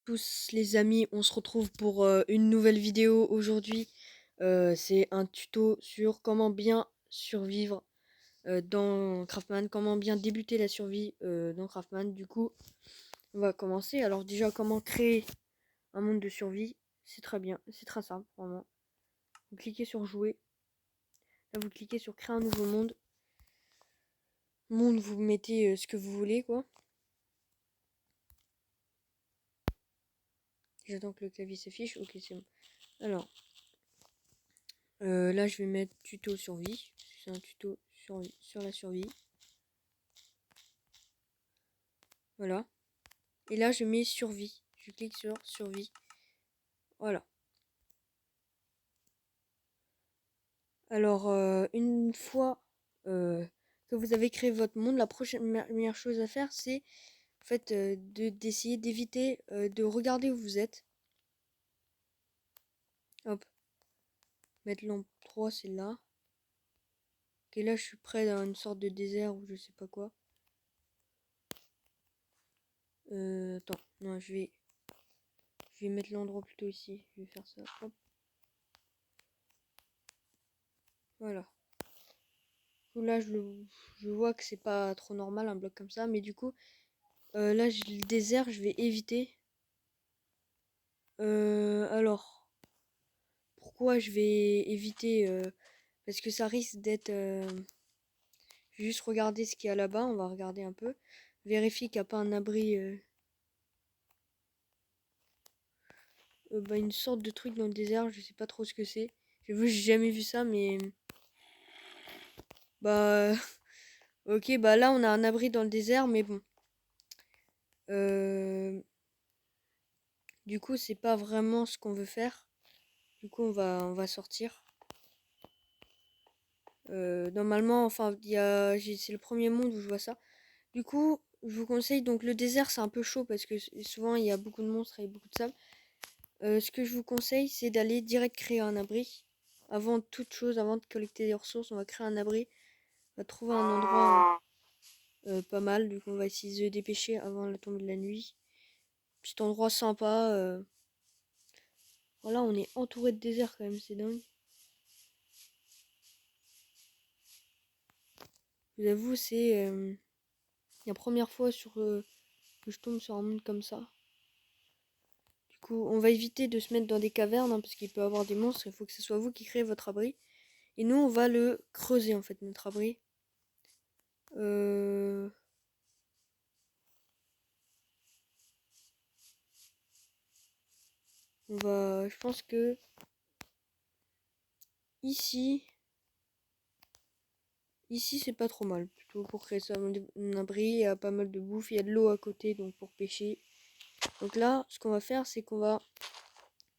tous les amis, on se retrouve pour une nouvelle vidéo aujourd'hui. C'est un tuto sur comment bien survivre dans Craftman, comment bien débuter la survie dans Craftman. Du coup, on va commencer. Alors déjà, comment créer un monde de survie? C'est très bien, c'est très simple, vraiment. Vous cliquez sur jouer. Là, vous cliquez sur créer un nouveau monde. Monde, vous mettez ce que vous voulez, quoi. J'attends que le clavier s'affiche. Ok, c'est bon. Alors, là, je vais mettre tuto survie. C'est un tuto sur la survie. Voilà. Et là, je mets survie. Je clique sur survie. Voilà. Alors, une fois que vous avez créé votre monde, la première chose à faire, c'est en fait d'essayer d'éviter de regarder où vous êtes. Hop. Mettre lampe 3, c'est là. Ok, là, je suis près dans une sorte de désert ou je sais pas quoi. Attends, non, je vais mettre l'endroit plutôt ici. Je vais faire ça. Hop. Voilà. Là, je vois que c'est pas trop normal un bloc comme ça, mais du coup, là, le désert, je vais éviter. Alors, pourquoi je vais éviter parce que ça risque d'être. Juste regarder ce qu'il y a là-bas. On va regarder un peu. Vérifier qu'il n'y a pas un abri. Une sorte de truc dans le désert. Je sais pas trop ce que c'est. J'ai jamais vu ça, mais. Bah. Ok, bah là, on a un abri dans le désert, mais bon. Du coup, c'est pas vraiment ce qu'on veut faire. Du coup, on va sortir. Normalement, enfin, c'est le premier monde où je vois ça. Du coup, je vous conseille, donc le désert, c'est un peu chaud parce que souvent, il y a beaucoup de monstres et beaucoup de sable. Ce que je vous conseille, c'est d'aller direct créer un abri. Avant toute chose, avant de collecter des ressources, on va créer un abri. On va trouver un endroit pas mal. Du coup, on va essayer de se dépêcher avant la tombée de la nuit. Petit endroit sympa. Voilà, on est entouré de désert quand même, c'est dingue. Je vous avoue, c'est la première fois que je tombe sur un monde comme ça. Du coup, on va éviter de se mettre dans des cavernes hein, parce qu'il peut y avoir des monstres. Il faut que ce soit vous qui créez votre abri. Et nous, on va le creuser en fait, notre abri. Je pense que ici, c'est pas trop mal. Plutôt pour créer ça, un abri, il y a pas mal de bouffe, il y a de l'eau à côté, donc pour pêcher. Donc là, ce qu'on va faire, c'est qu'on va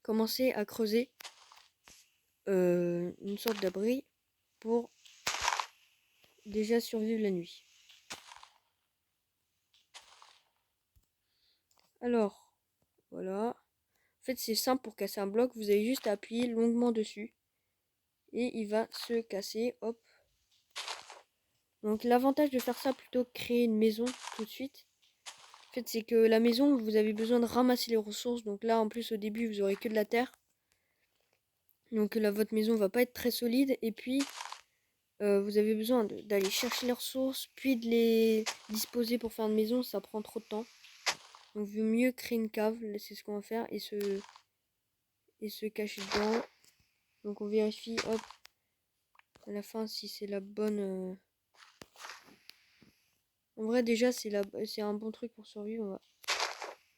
commencer à creuser une sorte d'abri pour déjà survivre la nuit. Alors, voilà. En fait, c'est simple pour casser un bloc. Vous avez juste à appuyer longuement dessus. Et il va se casser. Hop. Donc, l'avantage de faire ça plutôt que créer une maison tout de suite. En fait, c'est que la maison, vous avez besoin de ramasser les ressources. Donc là, en plus, au début, vous aurez que de la terre. Donc là, votre maison va pas être très solide. Et puis, vous avez besoin d'aller chercher les ressources, puis de les disposer pour faire une maison. Ça prend trop de temps. Donc, il vaut mieux créer une cave. C'est ce qu'on va faire. Et se cacher dedans. Donc, on vérifie, hop, à la fin, si c'est la bonne... En vrai, déjà, c'est un bon truc pour survivre. On va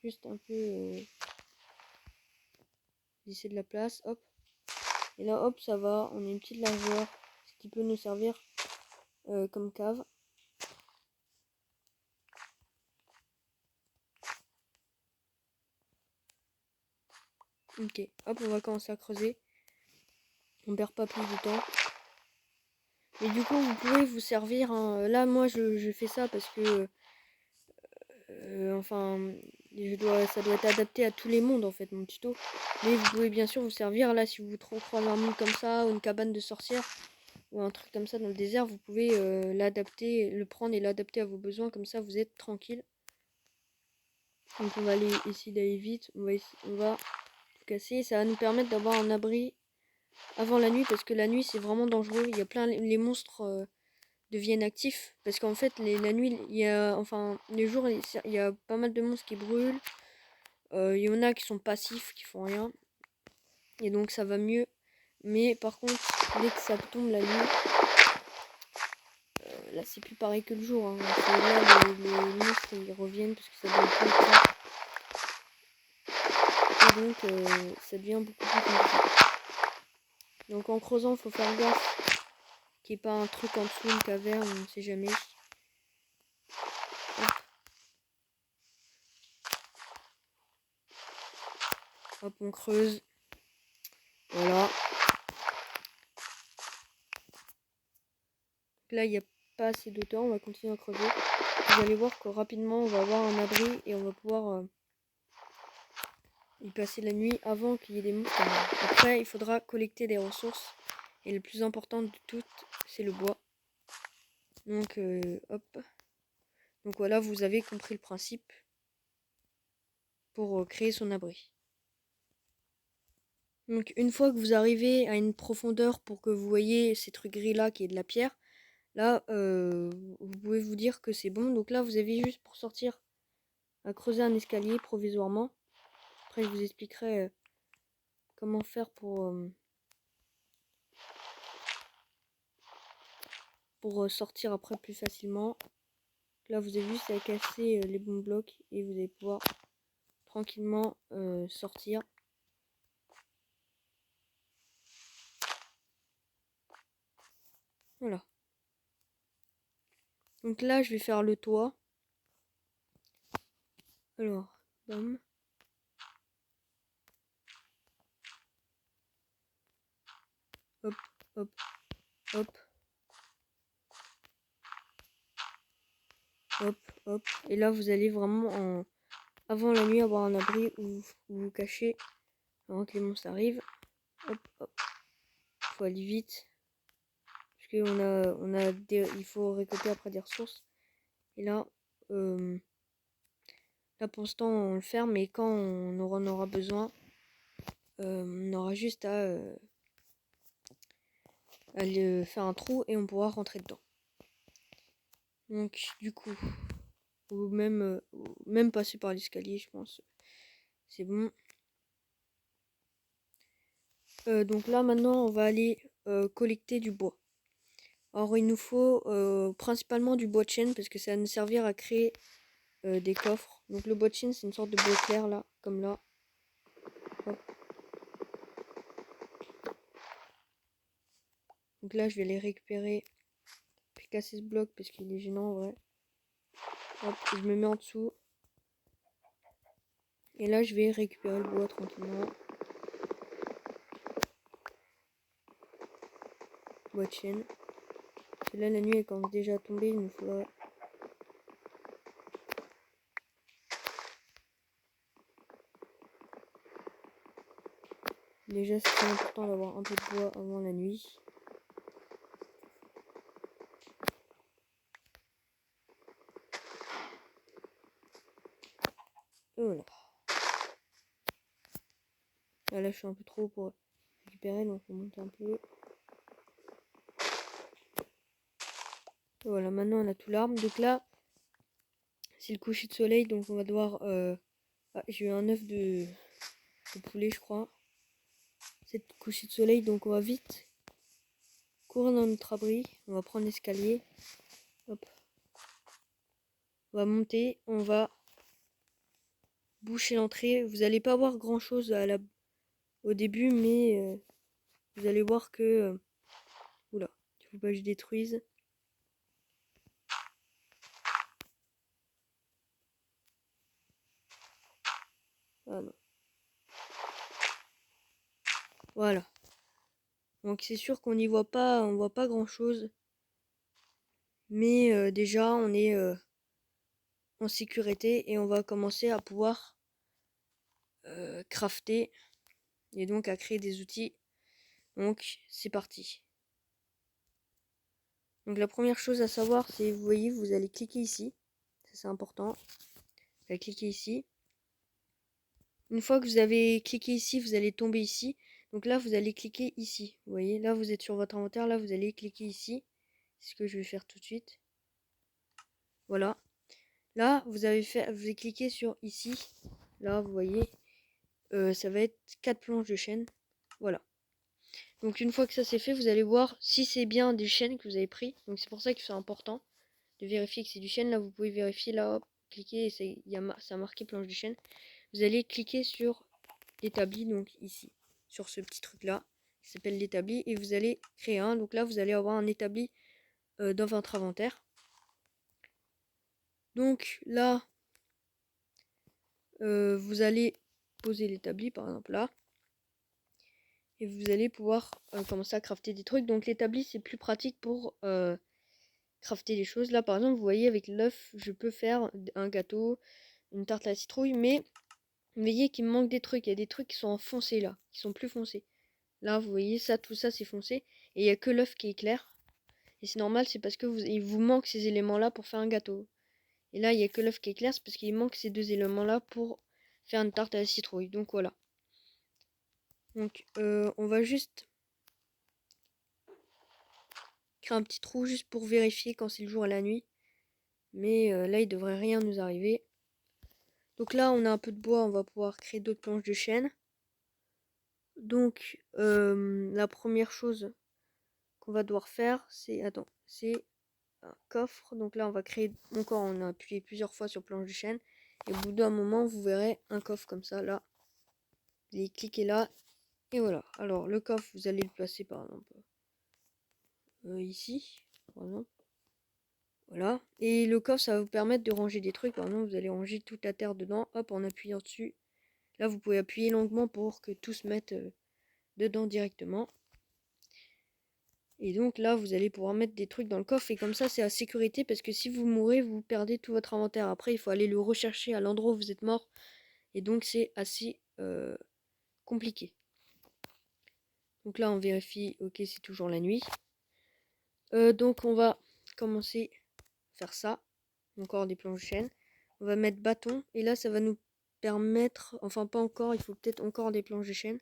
juste un peu laisser de la place. Hop. Et là, hop, ça va. On a une petite largeur. Ce qui peut nous servir comme cave. Ok. Hop, on va commencer à creuser. On perd pas plus de temps. Mais du coup, vous pouvez vous servir. Hein. Là, moi, je fais ça parce que... enfin... ça doit être adapté à tous les mondes, en fait, mon tuto. Mais vous pouvez bien sûr vous servir. Là, si vous croisez un monde comme ça, ou une cabane de sorcière... ou un truc comme ça dans le désert, vous pouvez l'adapter, le prendre et l'adapter à vos besoins, comme ça vous êtes tranquille. Donc on va aller essayer d'aller vite. On va tout casser. Ça va nous permettre d'avoir un abri avant la nuit, parce que la nuit c'est vraiment dangereux. Il y a plein, les monstres deviennent actifs, parce qu'en fait la nuit il y a, enfin les jours il y a pas mal de monstres qui brûlent. Il y en a qui sont passifs, qui font rien, et donc ça va mieux. Mais par contre dès que ça tombe la nuit, là c'est plus pareil que le jour, hein. C'est là les monstres ils reviennent parce que ça devient plus tard. Et donc ça devient beaucoup plus compliqué. Donc en creusant, faut faire gaffe qu'il n'y ait pas un truc en dessous, une caverne, on ne sait jamais. Hop. Hop, on creuse. Voilà. Donc là, il n'y a pas assez d'auteur, on va continuer à creuser. Vous allez voir que rapidement, on va avoir un abri et on va pouvoir y passer la nuit avant qu'il y ait des monstres. Après, il faudra collecter des ressources. Et le plus important de toutes, c'est le bois. Donc, hop. Donc voilà, vous avez compris le principe pour créer son abri. Donc une fois que vous arrivez à une profondeur pour que vous voyez ces trucs gris là qui est de la pierre, là vous pouvez vous dire que c'est bon. Donc là vous avez juste pour sortir à creuser un escalier provisoirement. Après je vous expliquerai comment faire pour sortir après plus facilement. Là vous avez juste à casser les bons blocs et vous allez pouvoir tranquillement sortir. Voilà. Donc là je vais faire le toit. Alors, bam. Hop, hop, hop. Hop, hop. Et là vous allez vraiment avant la nuit avoir un abri où vous vous cachez avant que les monstres arrivent. Hop, hop. Faut aller vite. Parce il faut récolter après des ressources. Et là, là pour l'instant on le ferme, mais quand on en aura besoin, on aura juste à faire un trou et on pourra rentrer dedans. Donc du coup, ou même passer par l'escalier, je pense. C'est bon. Donc là maintenant on va aller collecter du bois. Alors il nous faut principalement du bois de chêne parce que ça va nous servir à créer des coffres. Donc le bois de chêne c'est une sorte de bois clair là, comme là. Hop. Donc là je vais les récupérer. Je vais casser ce bloc parce qu'il est gênant en vrai. Hop, je me mets en dessous. Et là je vais récupérer le bois tranquillement. Bois de chêne. Et là la nuit elle commence déjà à tomber, il nous faudrait... Déjà c'est très important d'avoir un peu de bois avant la nuit. Et voilà. Là je suis un peu trop haut pour récupérer, donc on monte un peu. Et voilà, maintenant on a tout l'arbre. Donc là, c'est le coucher de soleil, donc on va devoir... Ah, j'ai eu un œuf de poulet, je crois. C'est le coucher de soleil, donc on va vite courir dans notre abri. On va prendre l'escalier. Hop. On va monter, on va boucher l'entrée. Vous n'allez pas voir grand chose au début, mais vous allez voir que... Oula, il faut pas que je détruise. Ah non. Voilà. Donc c'est sûr qu'on n'y voit pas, on voit pas grand chose. Mais déjà on est en sécurité et on va commencer à pouvoir crafter et donc à créer des outils. Donc c'est parti. Donc la première chose à savoir, c'est, vous voyez, vous allez cliquer ici. Ça c'est important. Vous allez cliquer ici. Une fois que vous avez cliqué ici, vous allez tomber ici. Donc là, vous allez cliquer ici. Vous voyez, là, vous êtes sur votre inventaire. Là, vous allez cliquer ici. C'est ce que je vais faire tout de suite. Voilà. Là, vous avez cliqué sur ici. Là, vous voyez, ça va être 4 planches de chêne. Voilà. Donc une fois que ça c'est fait, vous allez voir si c'est bien du chêne que vous avez pris. Donc c'est pour ça que c'est important de vérifier que c'est du chêne. Là, vous pouvez vérifier, là, hop, cliquer, et ça a marqué planche de chêne. Vous allez cliquer sur l'établi, donc ici, sur ce petit truc là, qui s'appelle l'établi, et vous allez créer un. Donc là, vous allez avoir un établi dans votre inventaire. Donc là, vous allez poser l'établi, par exemple là, et vous allez pouvoir commencer à crafter des trucs. Donc l'établi, c'est plus pratique pour crafter des choses. Là, par exemple, vous voyez, avec l'œuf, je peux faire un gâteau, une tarte à la citrouille, mais vous voyez qu'il me manque des trucs. Il y a des trucs qui sont foncés là, qui sont plus foncés. Là, vous voyez, ça, tout ça, c'est foncé. Et il n'y a que l'œuf qui est clair. Et c'est normal, c'est parce que il vous manque ces éléments-là pour faire un gâteau. Et là, il n'y a que l'œuf qui est clair, c'est parce qu'il manque ces deux éléments-là pour faire une tarte à la citrouille. Donc voilà. Donc on va juste créer un petit trou juste pour vérifier quand c'est le jour et la nuit. Mais là, il devrait rien nous arriver. Donc là, on a un peu de bois, on va pouvoir créer d'autres planches de chêne. Donc la première chose qu'on va devoir faire, c'est c'est un coffre. Donc là, on va créer encore, on a appuyé plusieurs fois sur planche de chêne. Et au bout d'un moment, vous verrez un coffre comme ça, là. Vous allez cliquer là, et voilà. Alors, le coffre, vous allez le placer par exemple ici, par exemple. Voilà. Et le coffre, ça va vous permettre de ranger des trucs. Par exemple, vous allez ranger toute la terre dedans, hop, en appuyant dessus. Là, vous pouvez appuyer longuement pour que tout se mette dedans directement. Et donc là, vous allez pouvoir mettre des trucs dans le coffre. Et comme ça, c'est à sécurité parce que si vous mourrez, vous perdez tout votre inventaire. Après, il faut aller le rechercher à l'endroit où vous êtes mort. Et donc, c'est assez compliqué. Donc là, on vérifie, ok, c'est toujours la nuit. Donc, on va commencer à faire ça. Encore des planches de chêne. On va mettre bâton. Et là, ça va nous permettre, enfin pas encore, il faut peut-être encore des planches de chêne.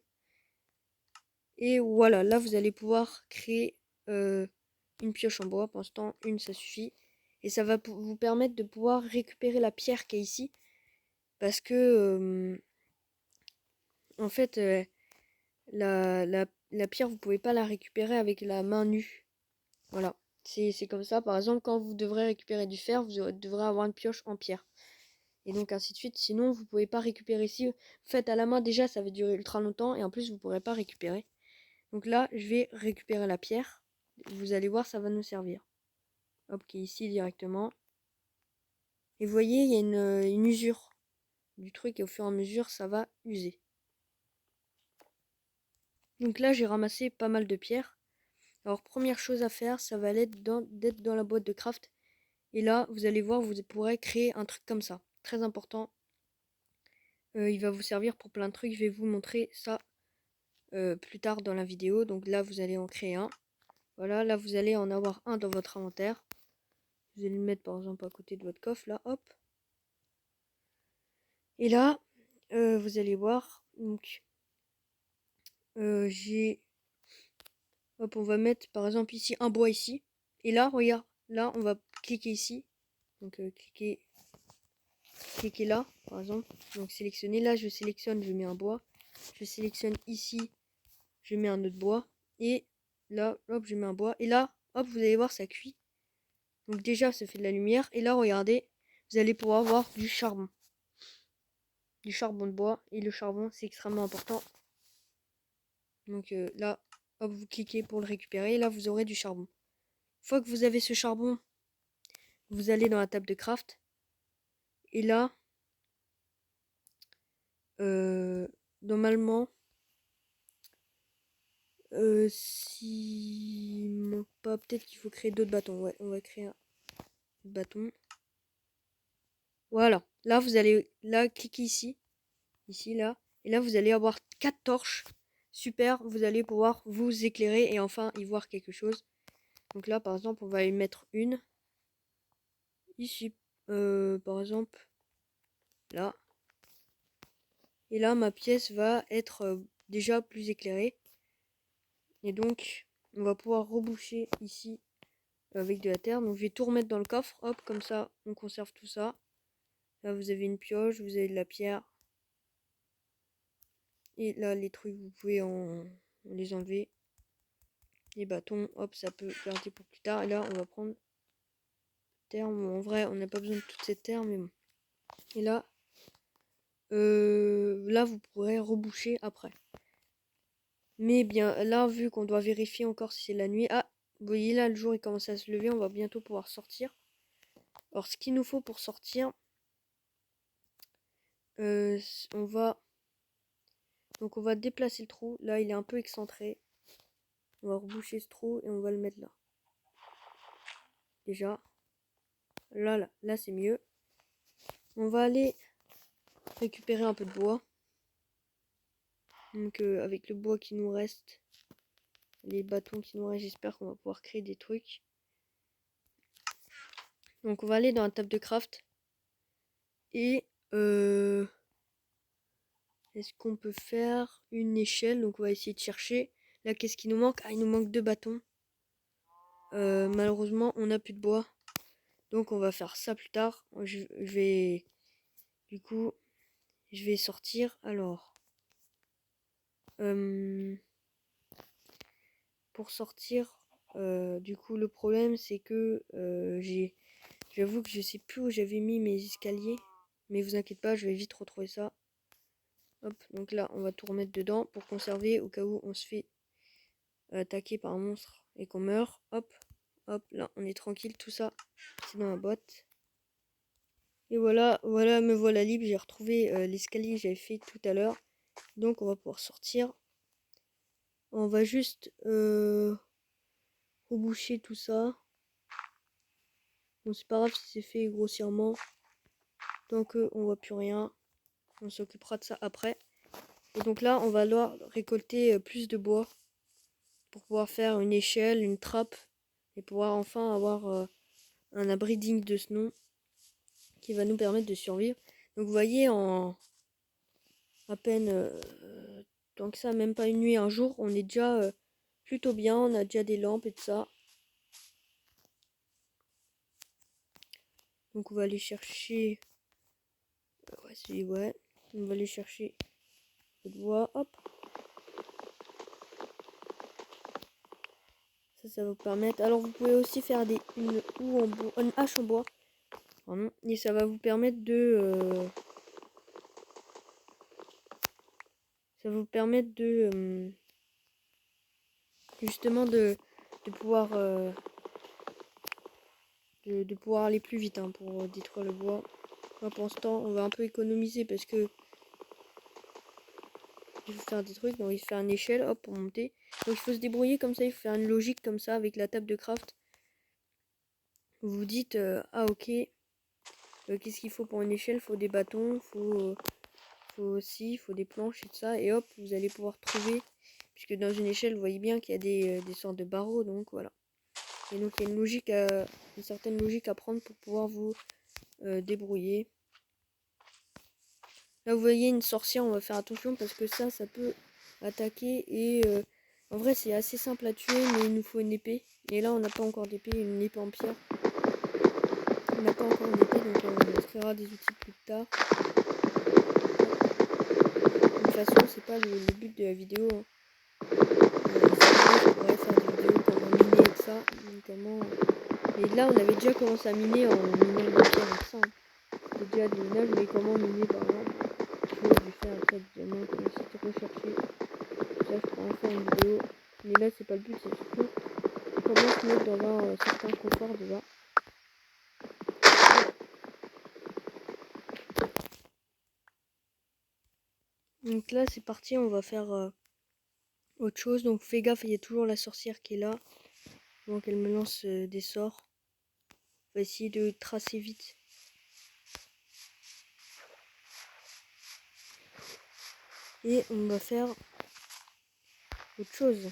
Et voilà, là, vous allez pouvoir créer une pioche en bois. Pour l'instant, une, ça suffit. Et ça va vous permettre de pouvoir récupérer la pierre qui est ici. Parce que, en fait, la pierre, vous pouvez pas la récupérer avec la main nue. Voilà. C'est comme ça. Par exemple, quand vous devrez récupérer du fer, vous devrez avoir une pioche en pierre. Et donc ainsi de suite. Sinon, vous pouvez pas récupérer. Si vous faites à la main, déjà, ça va durer ultra longtemps. Et en plus, vous pourrez pas récupérer. Donc là, je vais récupérer la pierre. Vous allez voir, ça va nous servir. Hop, qui est ici directement. Et vous voyez, il y a une usure du truc. Et au fur et à mesure, ça va user. Donc là, j'ai ramassé pas mal de pierres. Alors, première chose à faire, ça va être d'être dans la boîte de craft. Et là, vous allez voir, vous pourrez créer un truc comme ça. Très important. Il va vous servir pour plein de trucs. Je vais vous montrer ça plus tard dans la vidéo. Donc là, vous allez en créer un. Voilà, là, vous allez en avoir un dans votre inventaire. Vous allez le mettre par exemple à côté de votre coffre, là, hop. Et là, vous allez voir, donc, j'ai... Hop, on va mettre par exemple ici un bois ici. Et là, regarde, là, on va cliquer ici. Donc, cliquer là, par exemple. Donc, sélectionner. Là, je sélectionne, je mets un bois. Je sélectionne ici, je mets un autre bois. Et là, hop, je mets un bois. Et là, hop, vous allez voir, ça cuit. Donc déjà, ça fait de la lumière. Et là, regardez, vous allez pouvoir voir du charbon. Du charbon de bois. Et le charbon, c'est extrêmement important. Donc là, hop, vous cliquez pour le récupérer. Et là, vous aurez du charbon. Une fois que vous avez ce charbon, vous allez dans la table de craft. Et là, normalement, si manque pas, peut-être qu'il faut créer d'autres bâtons. Ouais, on va créer un bâton. Voilà. Là, vous allez là cliquer ici. Ici, là. Et là, vous allez avoir 4 torches. Super, vous allez pouvoir vous éclairer et enfin y voir quelque chose. Donc là, par exemple, on va y mettre une. Ici, par exemple, là. Et là, ma pièce va être déjà plus éclairée. Et donc, on va pouvoir reboucher ici avec de la terre. Donc, je vais tout remettre dans le coffre. Hop, comme ça, on conserve tout ça. Là, vous avez une pioche, vous avez de la pierre. Et là, les trucs, vous pouvez les enlever. Les bâtons, hop, ça peut garder pour plus tard. Et là, on va prendre terre. Bon, en vrai, on n'a pas besoin de toute cette terre, mais bon. Et là, là, vous pourrez reboucher après. Mais bien, là, vu qu'on doit vérifier encore si c'est la nuit. Ah, vous voyez là, le jour, il commence à se lever. On va bientôt pouvoir sortir. Alors, ce qu'il nous faut pour sortir, on va... Donc, on va déplacer le trou. Là, il est un peu excentré. On va reboucher ce trou et on va le mettre là. Déjà. Là, c'est mieux. On va aller récupérer un peu de bois. Donc, avec le bois qui nous reste, les bâtons qui nous restent, j'espère qu'on va pouvoir créer des trucs. Donc, on va aller dans la table de craft. Et est-ce qu'on peut faire une échelle? Donc, on va essayer de chercher. Là, qu'est-ce qui nous manque? Ah, il nous manque 2 bâtons. Malheureusement, on n'a plus de bois. Donc, on va faire ça plus tard. Je vais... Du coup, je vais sortir. Alors... pour sortir, du coup, le problème, c'est que j'avoue que je sais plus où j'avais mis mes escaliers. Mais vous inquiétez pas, je vais vite retrouver ça. Hop, donc là, on va tout remettre dedans pour conserver au cas où on se fait attaquer par un monstre et qu'on meurt. Hop, hop, là, on est tranquille. Tout ça, c'est dans la boîte. Et voilà, me voilà libre. J'ai retrouvé l'escalier que j'avais fait tout à l'heure. Donc, on va pouvoir sortir. On va juste reboucher tout ça. Bon, c'est pas grave si c'est fait grossièrement. Tant qu'on voit plus rien. On s'occupera de ça après. Et donc là, on va devoir récolter plus de bois. Pour pouvoir faire une échelle, une trappe. Et pouvoir enfin avoir un abri digne de ce nom. Qui va nous permettre de survivre. Donc vous voyez, en à peine tant que ça, même pas une nuit, un jour, on est déjà plutôt bien. On a déjà des lampes et tout ça. Donc on va aller chercher... ouais, on va aller chercher le bois. Hop. Ça va vous permettre... Alors vous pouvez aussi faire une hache en bois. Pardon. Et ça va vous permettre de... ça va vous permettre de... justement de pouvoir... de pouvoir aller plus vite hein, pour détruire le bois. Là, pour l'instant, on va un peu économiser parce que il faut faire des trucs. Donc, il faut faire une échelle, hop, pour monter. Donc, il faut se débrouiller comme ça. Il faut faire une logique comme ça avec la table de craft. Vous vous dites, ah ok, qu'est-ce qu'il faut pour une échelle? Il faut des bâtons, faut des planches et tout ça. Et hop, vous allez pouvoir trouver, puisque dans une échelle, vous voyez bien qu'il y a des sortes de barreaux. Donc, voilà. Et donc, il y a une certaine logique à prendre pour pouvoir vous débrouiller. Là, vous voyez une sorcière, on va faire attention parce que ça peut attaquer. Et en vrai, c'est assez simple à tuer, mais il nous faut une épée. Et là, on n'a pas encore d'épée, une épée en pierre. On n'a pas encore une épée, donc on créera des outils plus tard. De toute façon, c'est pas le but de la vidéo. Hein. On pourrait faire des vidéos comment miner et tout ça. Notamment... Mais là, on avait déjà commencé à miner en minant des pierres et tout ça. Hein. C'était déjà du minage, mais comment miner par exemple? Je vais faire un cas de diamant, comme essayer de rechercher. Ça, je pourrais en faire une vidéo. Mais là, c'est pas le but, c'est surtout comment se mettre dans un certain confort déjà. Donc là, c'est parti, on va faire autre chose. Donc fais gaffe, il y a toujours la sorcière qui est là. Donc elle me lance des sorts. On va essayer de tracer vite. Et on va faire autre chose.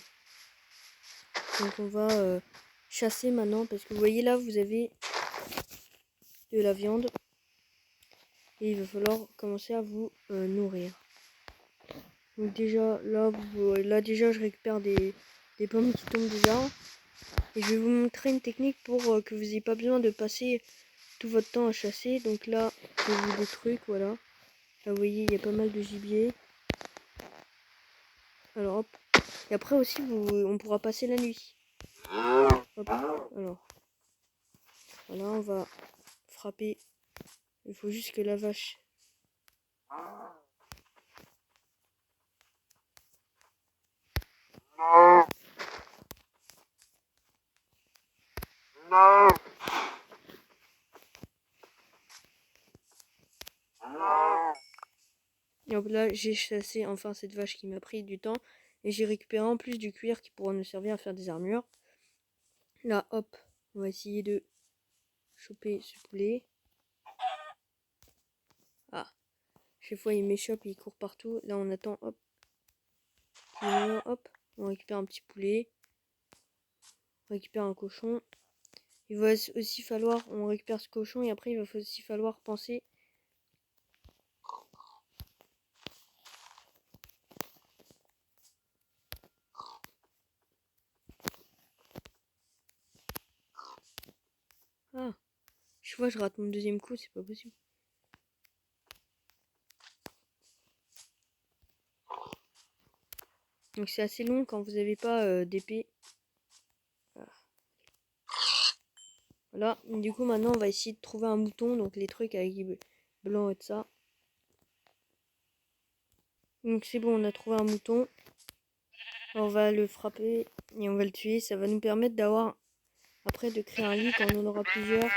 Donc on va chasser maintenant. Parce que vous voyez là, vous avez de la viande. Et il va falloir commencer à vous nourrir. Donc déjà, là déjà, je récupère des pommes qui tombent des arbres. Et je vais vous montrer une technique pour que vous n'ayez pas besoin de passer tout votre temps à chasser. Donc là, je vous des trucs, voilà. Là, vous voyez, il y a pas mal de gibier. Alors, hop. Et après aussi, on pourra passer la nuit. Hop. Alors, voilà, on va frapper. Il faut juste que la vache... Et hop, là, j'ai chassé enfin cette vache qui m'a pris du temps. Et j'ai récupéré en plus du cuir qui pourra nous servir à faire des armures. Là, hop, on va essayer de choper ce poulet. Ah, chaque fois il m'échappe, il court partout. Là, on attend, hop. Hop, on récupère un petit poulet. On récupère un cochon. Il va aussi falloir, on récupère ce cochon et après il va aussi falloir penser. Ah, je vois, je rate mon deuxième coup, c'est pas possible. Donc c'est assez long quand vous n'avez pas d'épée. Voilà, du coup maintenant on va essayer de trouver un mouton, donc les trucs avec blanc et de ça. Donc c'est bon, on a trouvé un mouton. On va le frapper et on va le tuer. Ça va nous permettre d'avoir, après, de créer un lit quand on en aura plusieurs.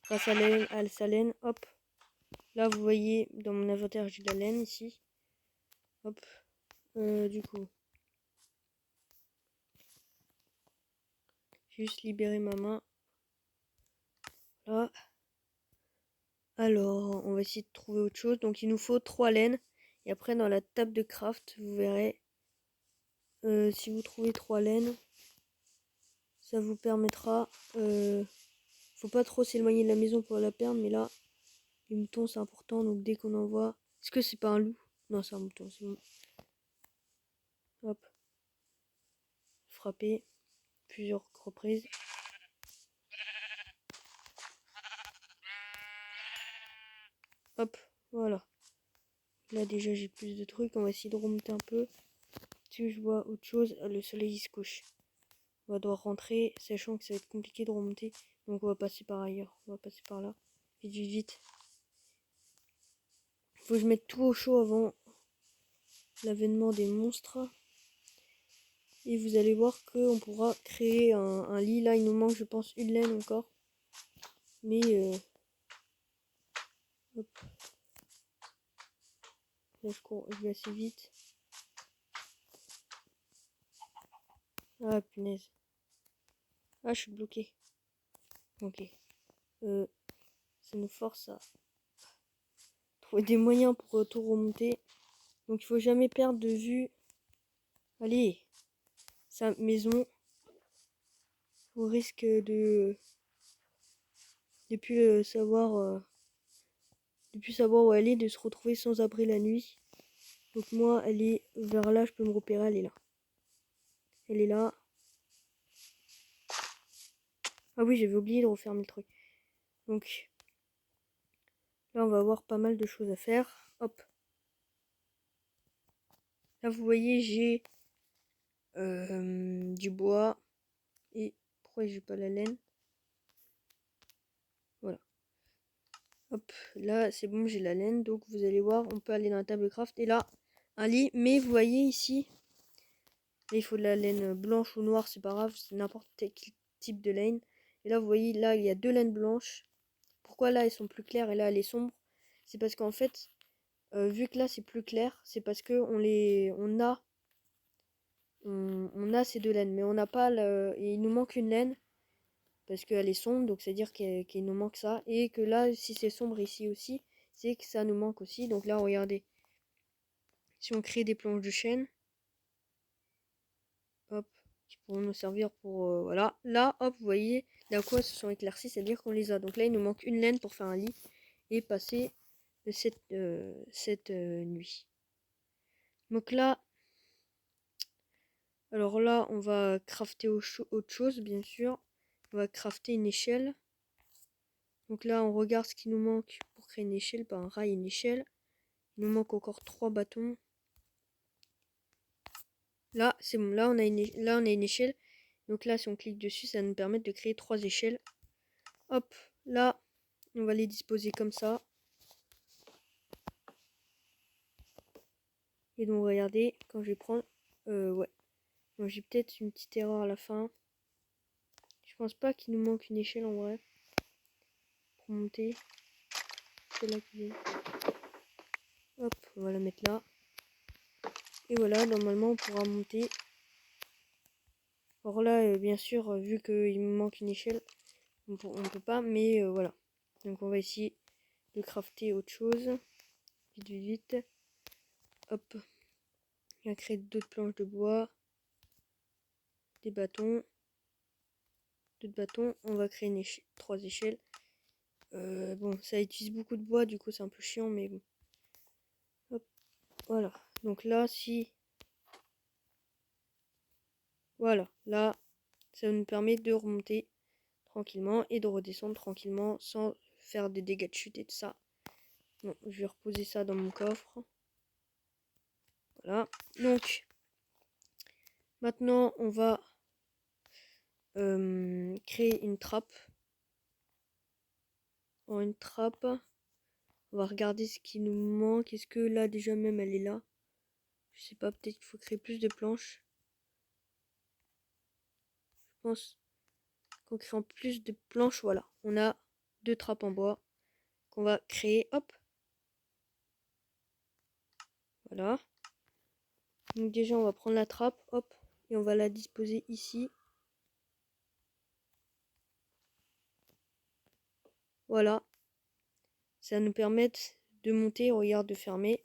Grâce à sa laine, hop. Là vous voyez, dans mon inventaire j'ai de la laine ici. Hop, du coup. Juste libérer ma main. Là. Alors, on va essayer de trouver autre chose. Donc il nous faut 3 laines. Et après dans la table de craft, vous verrez. Si vous trouvez 3 laines, ça vous permettra. Faut pas trop s'éloigner de la maison pour la perdre, mais là, les moutons c'est important, donc dès qu'on en voit. Est-ce que c'est pas un loup? Non, c'est un mouton, c'est bon. Hop. Frapper plusieurs reprises. Hop, voilà. Là déjà j'ai plus de trucs, on va essayer de remonter un peu. Si je vois autre chose, le soleil il se couche. On va devoir rentrer, sachant que ça va être compliqué de remonter. Donc on va passer par ailleurs, on va passer par là. Vite, vite, vite. Faut que je mette tout au chaud avant l'avènement des monstres. Et vous allez voir qu'on pourra créer un lit. Là il nous manque je pense une laine encore. Mais hop. Là je vais assez vite. Ah punaise. Ah je suis bloqué. Ok. Ça nous force à trouver des moyens pour tout remonter. Donc il faut jamais perdre de vue. Allez, sa maison. Au risque de plus savoir de plus savoir où elle est, de se retrouver sans abri la nuit. Donc moi elle est vers là, je peux me repérer, elle est là. Elle est là. Ah oui, j'avais oublié de refermer le truc. Donc là on va avoir pas mal de choses à faire. Hop. Là vous voyez j'ai du bois. Et pourquoi j'ai pas la laine? Voilà. Hop, là c'est bon, j'ai la laine. Donc vous allez voir, on peut aller dans la table craft. Et là, un lit. Mais vous voyez ici, là, il faut de la laine blanche ou noire, c'est pas grave, c'est n'importe quel type de laine. Et là vous voyez, là il y a 2 laines blanches. Pourquoi là elles sont plus claires et là elle est sombre? C'est parce qu'en fait, vu que là c'est plus clair, c'est parce que on a ces 2 laines. Mais on n'a pas et il nous manque une laine. Parce qu'elle est sombre, donc c'est à dire qu'il nous manque ça. Et que là, si c'est sombre ici aussi, c'est que ça nous manque aussi. Donc là, regardez. Si on crée des planches de chêne, hop, qui pourront nous servir pour... voilà. Là, hop, vous voyez, d'un coup, elles se sont éclaircies, c'est-à-dire qu'on les a. Donc là, il nous manque une laine pour faire un lit et passer cette nuit. Donc là, alors là, on va crafter autre chose, bien sûr. On va crafter une échelle. Donc là, on regarde ce qui nous manque pour créer une échelle. Un rail, une échelle. Il nous manque encore 3 bâtons. Là, c'est bon. Là, on a une échelle. Donc là, si on clique dessus, ça va nous permettre de créer 3 échelles. Hop, là, on va les disposer comme ça. Et donc, regardez, quand je vais prendre... ouais. Bon, j'ai peut-être une petite erreur à la fin. Je pense pas qu'il nous manque une échelle en vrai. Pour monter. C'est là qui vient. Hop, on va la mettre là. Et voilà, normalement, on pourra monter. Alors là, bien sûr, vu qu'il me manque une échelle, on peut pas, mais voilà. Donc on va essayer de crafter autre chose. Vite, vite, vite. Hop. On va créer d'autres planches de bois. Des bâtons. D'autres bâtons. On va créer 3 échelles. Bon, ça utilise beaucoup de bois, du coup c'est un peu chiant, mais bon. Hop. Voilà. Donc là, si... Voilà. Là, ça nous permet de remonter tranquillement et de redescendre tranquillement sans faire des dégâts de chute et tout ça. Bon, je vais reposer ça dans mon coffre. Voilà. Donc, maintenant, on va créer une trappe. Une trappe. On va regarder ce qui nous manque. Est-ce que là, déjà même, elle est là? Je sais pas, peut-être qu'il faut créer plus de planches. Je pense qu'en créant plus de planches, voilà. On a 2 trappes en bois qu'on va créer. Hop. Voilà. Donc déjà, on va prendre la trappe. Hop. Et on va la disposer ici. Voilà. Ça va nous permettre de monter. Regarde, de fermer.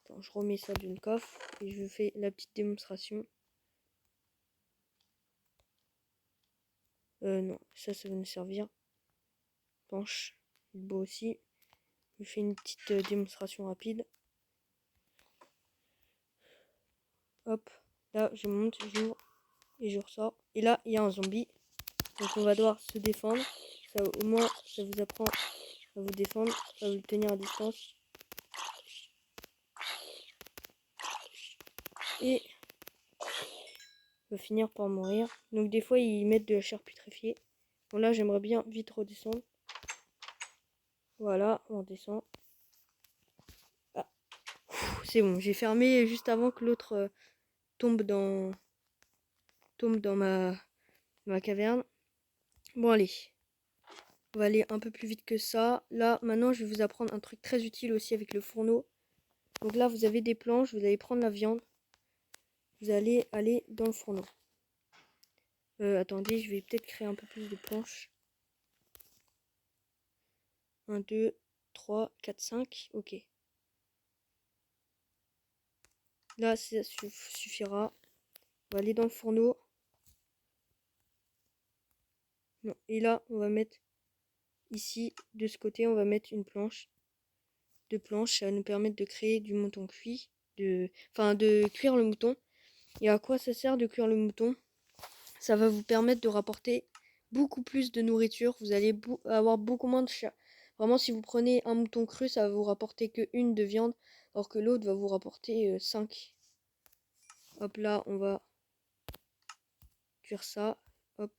Attends, je remets ça d'une coffre. Et je fais la petite démonstration. Non, ça va nous servir. Planche. Le beau aussi. Je fais une petite démonstration rapide. Hop. Là, je monte, j'ouvre. Et je ressors. Et là, il y a un zombie. Donc on va devoir se défendre. Ça, au moins, ça vous apprend à vous défendre, à vous tenir à distance. Et on va finir par mourir. Donc des fois, ils mettent de la chair putréfiée. Bon là, j'aimerais bien vite redescendre. Voilà, on redescend. Ah. C'est bon, j'ai fermé juste avant que l'autre tombe dans ma caverne. Bon allez. On va aller un peu plus vite que ça. Là, maintenant, je vais vous apprendre un truc très utile aussi avec le fourneau. Donc là, vous avez des planches, vous allez prendre la viande. Vous allez aller dans le fourneau. Attendez, je vais peut-être créer un peu plus de planches. 1, 2, 3, 4, 5. Ok. Là, ça suffira. On va aller dans le fourneau. Non. Et là, on va mettre ici, de ce côté, on va mettre une planche. 2 planches, ça va nous permettre de créer du mouton cuit. Enfin, de cuire le mouton. Et à quoi ça sert de cuire le mouton? Ça va vous permettre de rapporter beaucoup plus de nourriture. Vous allez avoir beaucoup moins de chair. Vraiment, si vous prenez un mouton cru, ça va vous rapporter que 1 de viande, alors que l'autre va vous rapporter 5. Hop là, on va cuire ça. Hop.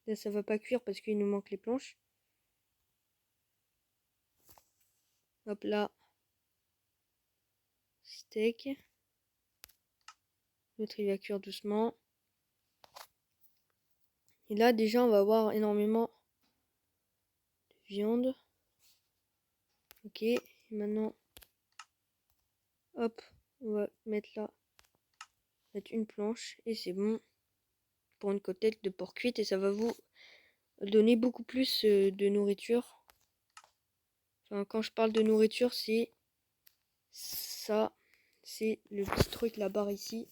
Là, ça va pas cuire parce qu'il nous manque les planches. Hop là. Steak. L'autre, il va cuire doucement. Et là, déjà, on va avoir énormément de viande. Ok. Et maintenant, hop, on va mettre là. Mettre une planche. Et c'est bon. Pour une côtelette de porc cuite. Et ça va vous donner beaucoup plus de nourriture. Enfin, quand je parle de nourriture, c'est ça. C'est le petit truc, la barre ici.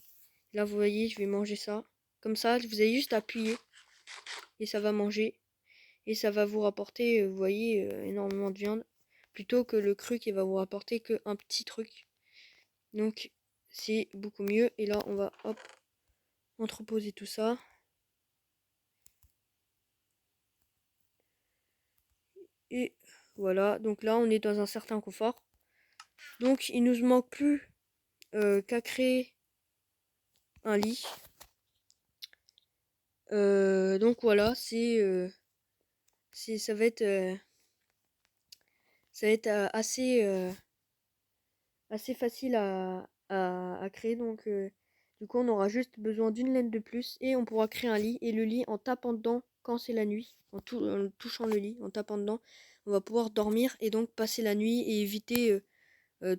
Là, vous voyez, je vais manger ça. Comme ça, vous avez juste à appuyer. Et ça va manger. Et ça va vous rapporter, vous voyez, énormément de viande. plutôt que le cru qui va vous rapporter qu'un petit truc. Donc c'est beaucoup mieux. Et là on va hop entreposer tout ça. Et voilà, donc là on est dans un certain confort. Donc il nous manque plus qu'à créer un lit. Donc voilà, ça va être assez facile à créer. Donc du coup on aura juste besoin d'une laine de plus et on pourra créer un lit. Et le lit, en tapant dedans quand c'est la nuit, en touchant le lit, en tapant dedans, on va pouvoir dormir et donc passer la nuit et éviter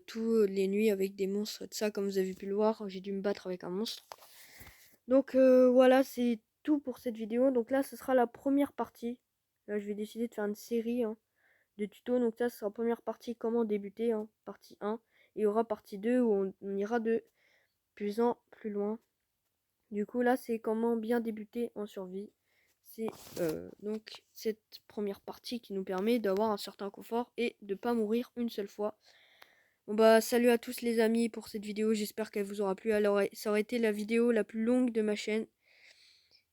toutes les nuits avec des monstres. Ça, comme vous avez pu le voir, j'ai dû me battre avec un monstre. Donc voilà, c'est tout pour cette vidéo. Donc là, ce sera la première partie. Là, je vais décider de faire une série de tutos. Donc ça, ce sera la première partie, comment débuter, partie 1. Et il y aura partie 2 où on ira de plus en plus loin. Du coup, là, c'est comment bien débuter en survie. C'est donc cette première partie qui nous permet d'avoir un certain confort et de pas mourir une seule fois. Bon bah salut à tous les amis pour cette vidéo, j'espère qu'elle vous aura plu. Alors ça aurait été la vidéo la plus longue de ma chaîne.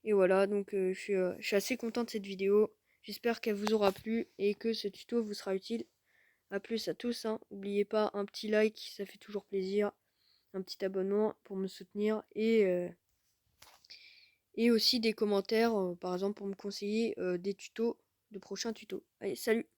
Et voilà, donc je suis assez content de cette vidéo. J'espère qu'elle vous aura plu et que ce tuto vous sera utile. A plus à tous, n'oubliez pas un petit like, ça fait toujours plaisir. Un petit abonnement pour me soutenir et aussi des commentaires, par exemple pour me conseiller des tutos, de prochains tutos. Allez, salut!